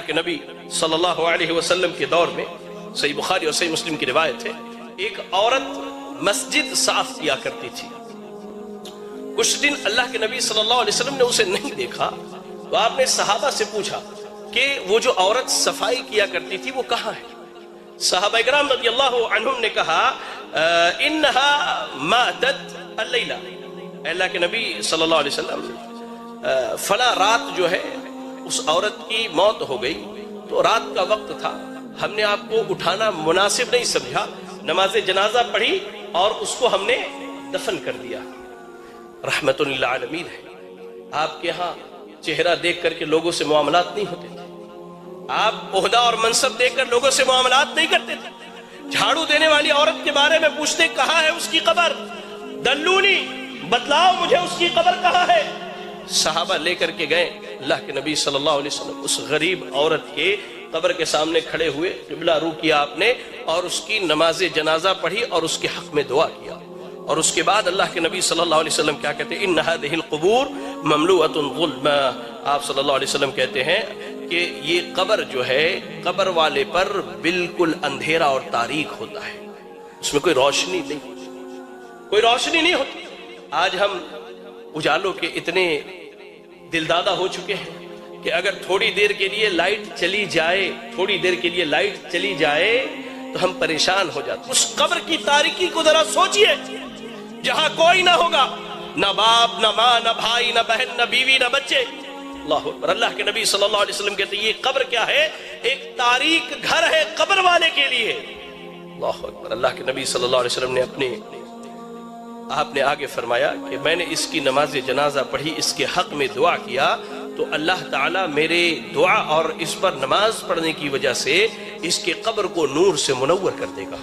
اللہ کے نبی صلی اللہ علیہ وسلم کے دور میں صحیح بخاری اور صحیح مسلم کی روایت ہے، ایک عورت مسجد صاف کیا کرتی تھی۔ کچھ دن اللہ کے نبی صلی اللہ علیہ وسلم نے اسے نہیں دیکھا تو آپ نے صحابہ سے پوچھا کہ وہ جو عورت صفائی کیا کرتی تھی وہ کہاں ہے؟ صحابہ اکرام رضی اللہ عنہم نے کہا انہا ماتت اللیلہ، اللہ کے نبی صلی اللہ علیہ وسلم فلاں رات جو ہے اس عورت کی موت ہو گئی، تو رات کا وقت تھا، ہم نے آپ کو اٹھانا مناسب نہیں سمجھا، نماز جنازہ پڑھی اور اس کو ہم نے دفن کر دیا۔ رحمت للعالمین ہے، آپ کے ہاں چہرہ دیکھ کر کے لوگوں سے معاملات نہیں ہوتے تھے، آپ عہدہ اور منصب دیکھ کر لوگوں سے معاملات نہیں کرتے تھے۔ جھاڑو دینے والی عورت کے بارے میں پوچھتے کہاں ہے اس کی قبر، دلونی بتلاؤ مجھے اس کی قبر کہاں ہے۔ صحابہ لے کر کے گئے، اللہ کے نبی صلی اللہ علیہ وسلم اس غریب عورت کے قبر کے سامنے کھڑے ہوئے، قبلہ رو کیا آپ نے اور اس کی نماز جنازہ پڑھی اور اس کے حق میں دعا کیا۔ اور اس کے بعد اللہ کے نبی صلی اللہ علیہ وسلم کیا کہتے ہیں، ان هذه القبور مملوءۃ ظلما، آپ صلی اللہ علیہ وسلم کہتے ہیں کہ یہ قبر جو ہے قبر والے پر بالکل اندھیرا اور تاریک ہوتا ہے، اس میں کوئی روشنی نہیں، کوئی روشنی نہیں ہوتی۔ آج ہم اجالوں کے اتنے دلدادہ ہو چکے ہیں کہ اگر تھوڑی دیر کے لیے لائٹ چلی جائے، تھوڑی دیر کے لیے لائٹ چلی جائے تو ہم پریشان ہو جاتے۔ اس قبر کی تاریکی کو ذرا سوچئے، جہاں کوئی نہ ہوگا، نہ باپ نہ ماں نہ بھائی نہ بہن نہ بیوی نہ بچے۔ اللہ اکبر، اللہ کے نبی صلی اللہ علیہ وسلم کہتے ہیں یہ قبر کیا ہے، ایک تاریک گھر ہے قبر والے کے لیے۔ اللہ اکبر، اللہ کے نبی صلی اللہ علیہ وسلم نے آپ نے آگے فرمایا کہ میں نے اس کی نماز جنازہ پڑھی، اس کے حق میں دعا کیا تو اللہ تعالیٰ میرے دعا اور اس پر نماز پڑھنے کی وجہ سے اس کے قبر کو نور سے منور کر دے گا۔